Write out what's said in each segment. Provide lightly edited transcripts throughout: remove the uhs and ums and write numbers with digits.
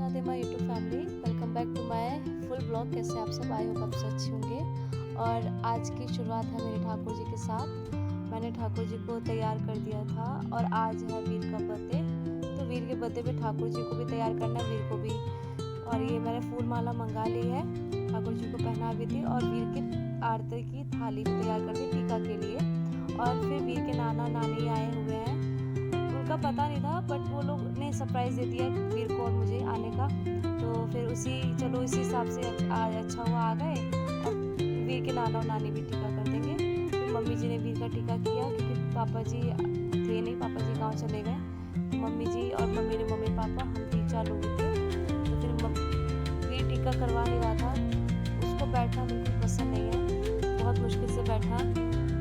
Radhe my YouTube family, welcome back to my full blog. कैसे आप सब? आई होप आप सब अच्छे होंगे। और आज की शुरुआत है मेरे ठाकुर जी के साथ। मैंने ठाकुर जी को तैयार कर दिया था और आज है वीर का बर्थडे, तो वीर के बर्थडे पे ठाकुर जी को भी तैयार करना, वीर को भी। और ये मैंने फूल माला मंगा ली है, ठाकुर जी को पहना भी थी और वीर के आरती की थाली भी तैयार कर दी टीका के लिए। और फिर वीर के नाना नानी आए हुए हैं, उनका पता नहीं था बट वो लोग ने सरप्राइज़ दे दिया वीर को और मुझे आने का। तो फिर इसी हिसाब से आज अच्छा हुआ आ गए। और वीर के नाना और नानी भी टीका कर देंगे। फिर मम्मी जी ने वीर का टीका किया क्योंकि पापा जी थे नहीं, पापा जी गाँव चले गए। तो मम्मी जी और मेरे मम्मी पापा हम 3-4 लोग थे। तो फिर वीर टीका करवा नहीं रहा था, उसको बैठना बिल्कुल पसंद नहीं है, बहुत मुश्किल से बैठा।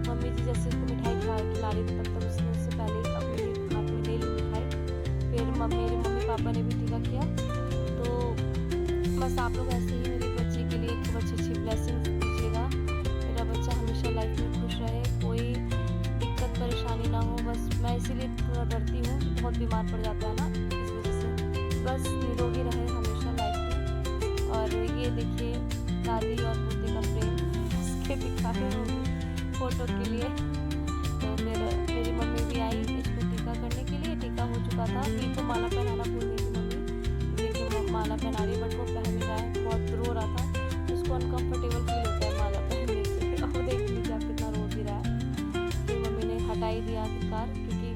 मम्मी जी जैसे उसको मिठाई खिला रही थी तब तक उससे पहले अपने हाथ में ले ली मिठाई। फिर मेरे मम्मी पापा ने भी टीका किया। तो बस आप लोग ऐसे ही मेरे बच्चे के लिए खूब अच्छी ब्लेसिंग दीजिएगा। मेरा बच्चा हमेशा लाइफ में खुश रहे, कोई दिक्कत परेशानी ना हो। बस मैं इसीलिए थोड़ा डरती हूँ, बहुत बीमार पड़ जाता है ना, इस वजह से। बस निरोगी रहे हमेशा लाइफ में। और ये देखिए दादी और पोते का प्रेम इसके दिखा रहे होंगे फोटो के लिए। तो फिर मेरी मम्मी भी आई इसको टीका करने के लिए। टीका हो चुका था, वीर को माला पहनाना भूल गई थी मम्मी। वीर को माला पहना रही बट वो पहन नहीं रहा है, बहुत रो रहा था। उसको अनकम्फर्टेबल फील होता है माला पहनने से। अब देख लीजिए आप कितना रो भी रहा है। फिर मम्मी ने हटा ही दिया आखिरकार, क्योंकि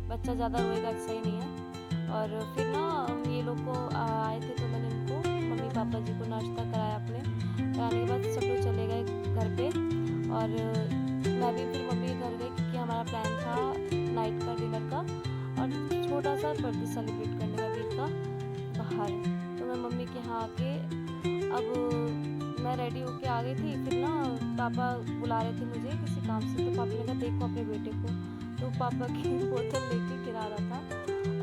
बच्चा ज़्यादा रोएगा सही नहीं है। और फिर ना ये लोग को आए थे तो मैंने उनको मम्मी पापा जी को नाश्ता कराया। अपने कराने के बाद सब लोग चले गए घर पे और मैं भी फिर मम्मी के घर गई क्योंकि हमारा प्लान था नाइट का डिनर का और छोटा सा बर्थडे सेलिब्रेट करने का वीर का बाहर। तो मैं मम्मी के यहाँ आके अब मैं रेडी होके आ गई थी। फिर ना पापा बुला रहे थे मुझे किसी काम से, तो पापा ने कहा देखो अपने बेटे को। तो पापा की बोतल लेके गिरा रहा था।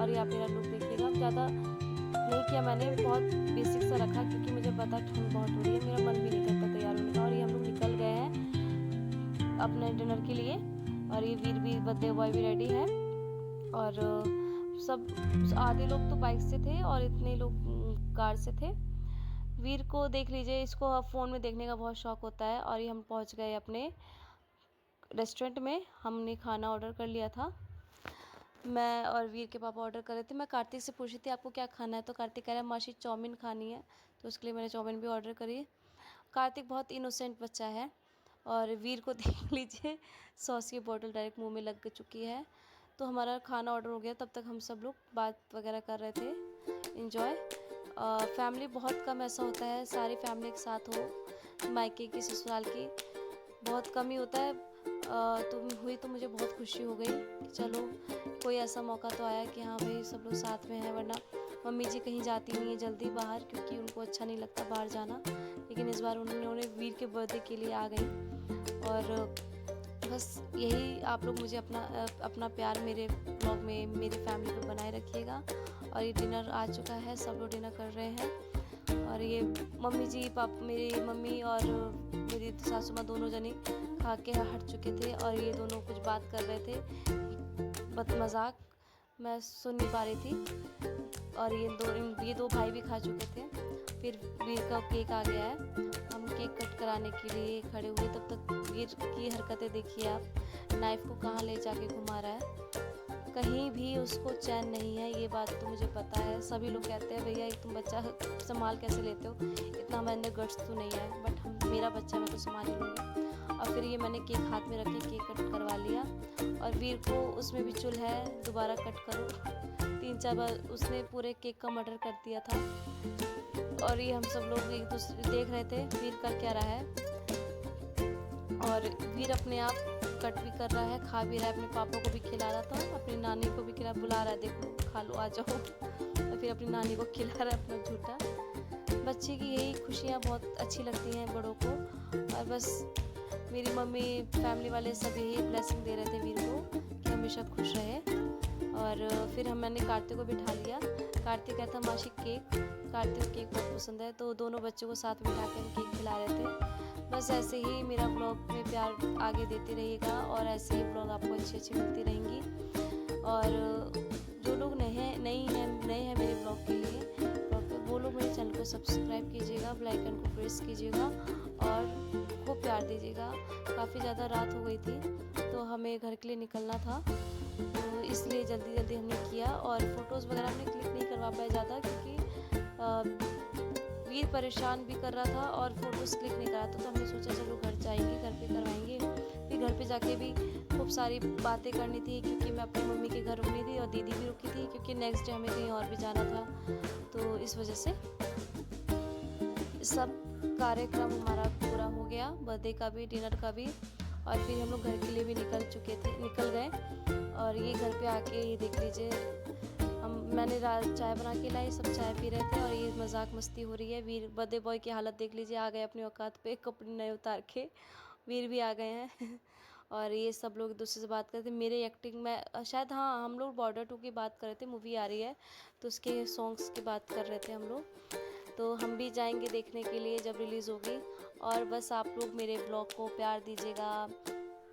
और यहाँ मेरा लुक देखिएगा, ज़्यादा नहीं किया मैंने, बहुत बेसिक सा रखा क्योंकि मुझे पता ठंड बहुत हो रही है, मेरा मन भी नहीं करता तैयार होने का। और ये हम लोग निकल गए हैं अपने डिनर के लिए। और ये वीर भी बर्थडे बॉय भी रेडी है। और सब आधे लोग तो बाइक से थे और इतने लोग कार से थे। वीर को देख लीजिए, इसको फ़ोन में देखने का बहुत शौक होता है। और ये हम पहुंच गए अपने रेस्टोरेंट में, हमने खाना ऑर्डर कर लिया था। मैं और वीर के पापा ऑर्डर कर रहे थे। मैं कार्तिक से पूछी थी आपको क्या खाना है, तो कार्तिक कह रहा है मासी चाउमीन खानी है, तो उसके लिए मैंने चाउमीन भी ऑर्डर करी। कार्तिक बहुत इनोसेंट बच्चा है। और वीर को देख लीजिए सॉस की बोतल डायरेक्ट मुंह में लग चुकी है। तो हमारा खाना ऑर्डर हो गया, तब तक हम सब लोग बात वगैरह कर रहे थे, इन्जॉय। फैमिली बहुत कम ऐसा होता है सारी फैमिली एक साथ हो, मायके की ससुराल की बहुत कम ही होता है। तो मुझे बहुत खुशी हो गई कि चलो कोई ऐसा मौका तो आया कि हाँ भाई सब लोग साथ में हैं। वरना मम्मी जी कहीं जाती नहीं है जल्दी बाहर, क्योंकि उनको अच्छा नहीं लगता बाहर जाना। लेकिन इस बार उन्होंने वीर के बर्थडे के लिए आ गई। और बस यही, आप लोग मुझे अपना प्यार मेरे ब्लॉग में मेरी फैमिली पे बनाए रखिएगा। और ये डिनर आ चुका है, सब लोग डिनर कर रहे हैं। और ये मम्मी जी मेरी मम्मी और मेरी सासू माँ दोनों जनी खा के हट चुके थे और ये दोनों कुछ बात कर रहे थे मजाक, मैं सुन नहीं पा रही थी। और ये दो भाई भी खा चुके थे। फिर वीर का केक आ गया है, हम केक कट कराने के लिए खड़े हुए। तब तक वीर की हरकतें देखिए आप, नाइफ को कहाँ ले जाके घुमा रहा है, कहीं भी उसको चैन नहीं है। ये बात तो मुझे पता है, सभी लोग कहते हैं भैया तुम बच्चा संभाल कैसे लेते हो, इतना हमारे अंदर गट्स तो नहीं है। बट मेरा बच्चा मैं तो संभाल ही लूँगी। और फिर ये मैंने केक हाथ में रख के केक कट करवा लिया। और वीर को उसमें भी चुल है, दोबारा कट करो, 3-4 बार उसने पूरे केक का मर्डर कर दिया था। और ये हम सब लोग एक दूसरे देख रहे थे वीर कर क्या रहा है। और वीर अपने आप कट भी कर रहा है, खा भी रहा है, अपने पापा को भी खिला रहा था, अपनी नानी को भी बुला रहा है, देखो खा लो आ जाओ। और फिर अपनी नानी को खिला रहा है अपना झूठा। बच्चे की यही खुशियाँ बहुत अच्छी लगती हैं बड़ों को। और बस मेरी मम्मी फैमिली वाले सभी ही ब्लेसिंग दे रहे थे वीर को कि हमेशा खुश रहे। और फिर मैंने कार्तिक को बिठा लिया। कार्तिक कहता मासी केक, कार्तिक को केक बहुत पसंद है, तो दोनों बच्चों को साथ में बिठा के हम केक खिला रहे थे। बस ऐसे ही मेरा ब्लॉग में प्यार आगे देते रहिएगा और ऐसे ही ब्लॉग आपको अच्छी मिलती रहेंगी। और जो लोग नए हैं मेरे ब्लॉग के लिए, को सब्सक्राइब कीजिएगा, बेल आइकन को प्रेस कीजिएगा और खूब प्यार दीजिएगा। काफ़ी ज़्यादा रात हो गई थी तो हमें घर के लिए निकलना था, तो इसलिए जल्दी जल्दी हमने किया और फ़ोटोज़ वगैरह हमने क्लिक नहीं करवा पाए ज़्यादा, क्योंकि वीर परेशान भी कर रहा था और फ़ोटोज़ क्लिक नहीं करा था। तो हमने सोचा चलो घर जाएंगे, घर पे करवाएंगे। फिर घर पे जाके भी खूब सारी बातें करनी थी, क्योंकि मैं अपनी मम्मी के घर रुकनी थी और दीदी भी रुकी थी, क्योंकि नेक्स्ट डे हमें कहीं और भी जाना था। तो इस वजह से सब कार्यक्रम हमारा पूरा हो गया, बर्थडे का भी, डिनर का भी, और फिर हम लोग घर के लिए भी निकल गए। और ये घर पे आके ये देख लीजिए, मैंने चाय बना के लाई, सब चाय पी रहे थे और ये मजाक मस्ती हो रही है। वीर बर्थडे बॉय की हालत देख लीजिए, आ गए अपनी औकात पे, कपड़े नए उतार के वीर भी आ गए हैं और ये सब लोग एक दूसरे से बात करते। मेरे एक्टिंग में शायद, हाँ, हम लोग बॉर्डर 2 की बात कर रहे थे, मूवी आ रही है तो उसके सॉन्ग्स की बात कर रहे थे हम लोग। तो हम भी जाएंगे देखने के लिए जब रिलीज़ होगी। और बस आप लोग मेरे ब्लॉग को प्यार दीजिएगा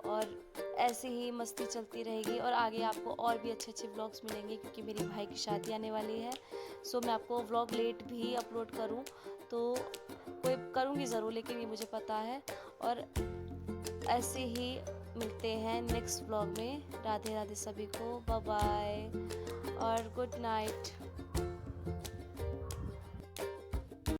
और ऐसे ही मस्ती चलती रहेगी और आगे आपको और भी अच्छे अच्छे व्लॉग्स मिलेंगे, क्योंकि मेरी भाई की शादी आने वाली है। सो मैं आपको व्लॉग लेट भी अपलोड करूं तो कोई करूंगी ज़रूर, लेकिन ये मुझे पता है। और ऐसे ही मिलते हैं नेक्स्ट व्लॉग में। राधे राधे सभी को, बाय बाय और गुड नाइट।